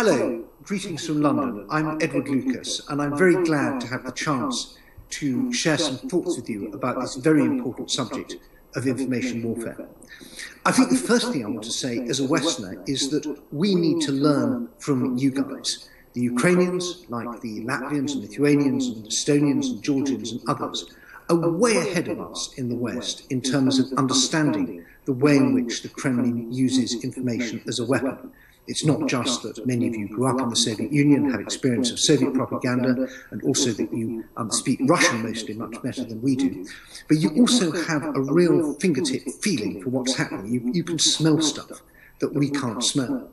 Hello, greetings from London. I'm Edward Lucas, and I'm very glad to have the chance to share some thoughts with you about this very important subject of information warfare. I think the first thing I want to say as a Westerner is that we need to learn from you guys. The Ukrainians, like the Latvians and Lithuanians and Estonians and Georgians and others, are way ahead of us in the West in terms of understanding the way in which the Kremlin uses information as a weapon. It's not just that many of you grew up in the Soviet Union, have experience of Soviet propaganda, and also that you speak Russian mostly much better than we do, but you also have a real fingertip feeling for what's happening. You can smell stuff that we can't smell.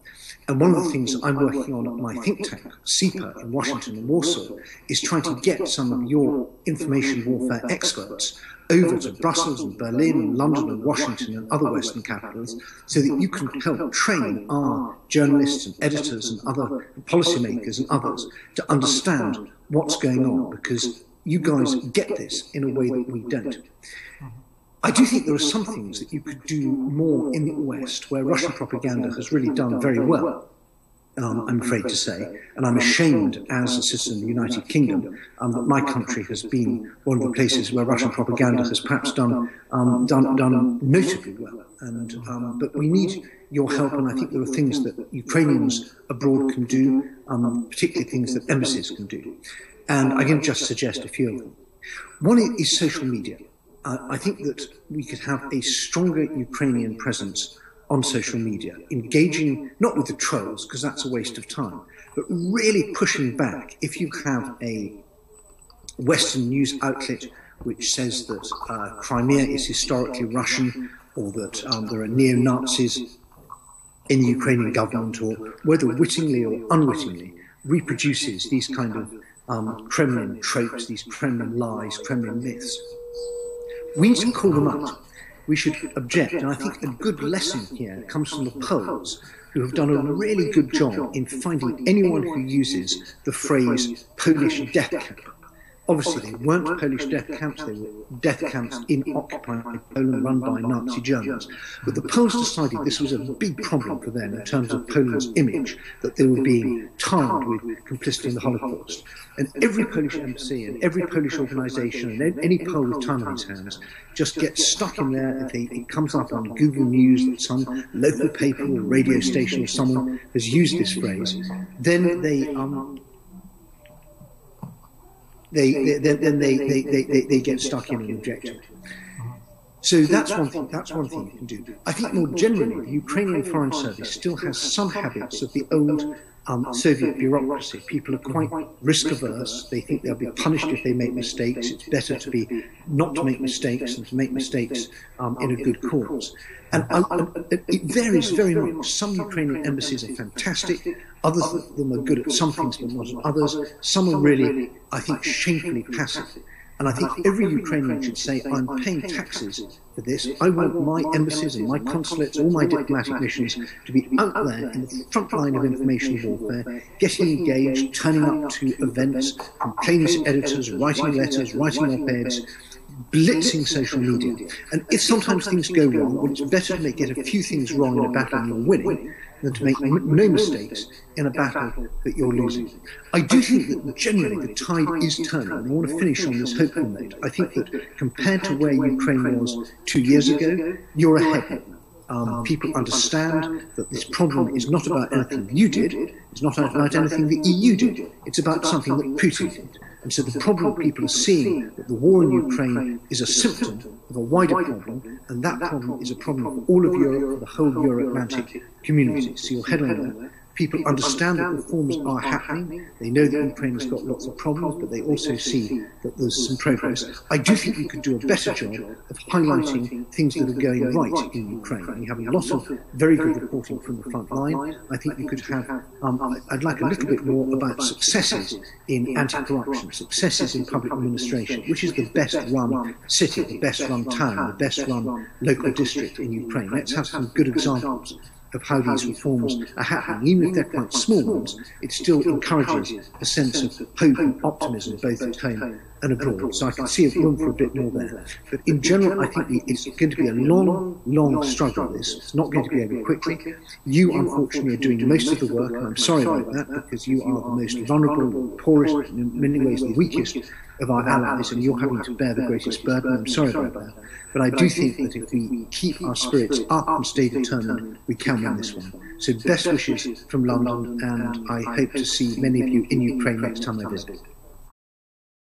And one of the things I'm working on at my think tank, SIPA, in Washington and Warsaw, is trying to get some of your information warfare experts over to Brussels and Berlin and London and Washington and other Western capitals so that you can help train our journalists and editors and other policymakers and others to understand what's going on, because you guys get this in a way that we don't. I do think there are some things that you could do more in the West where Russian propaganda has really done very well, I'm afraid to say, and I'm ashamed as a citizen of the United Kingdom that my country has been one of the places where Russian propaganda has perhaps done notably well. But we need your help, and I think there are things that Ukrainians abroad can do, particularly things that embassies can do. And I can just suggest a few of them. One is social media. I think that we could have a stronger Ukrainian presence on social media, engaging not with the trolls, because that's a waste of time, but really pushing back. If you have a Western news outlet which says that Crimea is historically Russian, or that there are neo-Nazis in the Ukrainian government, or whether wittingly or unwittingly reproduces these kind of Kremlin tropes, these Kremlin lies, Kremlin myths, we need to call them out. We should object, and I think a good lesson here comes from the Poles, who have done a really good job in finding anyone who uses the phrase Polish death camp. Obviously, they weren't Polish death camps, they were death camps in occupied Poland run by Nazi Germans. But the Poles decided this was a big problem for them in terms of Poland's image, that they were being tarred with complicity in the Holocaust. And every Polish embassy and every Polish organisation and any Pole with time on his hands just gets stuck in there. If it comes up on Google News that some local paper or radio station or someone has used this phrase, then they get stuck in and object. So that's one thing. That's one thing you can do. I think more generally, the Ukrainian Foreign Service still has some habits of the old Soviet bureaucracy. People are quite risk-averse. They think they'll be punished if they make mistakes. It's better to be not to make mistakes than to make mistakes in a good cause. And it varies very much. Some Ukrainian embassies are fantastic. Others of them are good at some things, but not at others. Some are really, I think, shamefully passive. And I think every Ukrainian should say, I'm paying taxes for this. I want my embassies and my consulates, all my diplomatic missions to be out there in the front line of information warfare, getting engaged, turning up to events, complaining to editors, writing letters, writing op-eds, blitzing social media. And if sometimes things go wrong, well, it's better to get a few things wrong in a battle and you're winning than to make no mistakes in a battle that you're losing. I do think that generally the tide is turning, and I want to finish on this hopeful note. I think that compared to where Ukraine was 2 years ago, you're ahead. People understand that this problem is not about anything you did, it's not about anything the EU did, it's about something that Putin did. And so the problem people are seeing that the war in Ukraine is a symptom of a wider problem, and that problem is a problem for all of Europe, for the whole Euro-Atlantic community. So you're head on there. People understand that reforms are happening. They know that Ukraine has got lots of problems, but they also see that there's some progress. I do think we could do a better job of highlighting things that are going right in Ukraine. We have a lot of very good reporting from the front line. I think we could have, I'd like a little bit more about successes in anti-corruption, successes in public administration, which is the best run city, the best run town, the best run local district in Ukraine. Let's have some good examples of how these reforms are happening. Even if they're quite small ones, it still encourages a sense of hope and optimism both at home and abroad. So I can see a room for a bit more there. But in general, I think it's going to be a long struggle, this. It's not going to be over quickly. You, unfortunately, are doing most of the work, and I'm sorry about that, because you are the most vulnerable, poorest, and in many ways the weakest of our allies, and you're having to bear the greatest burden. I'm sorry about that. But I do think that if we keep our spirits up and stay determined, we can win this one. So best wishes from London, and I hope to see many of you in Ukraine next time I visit.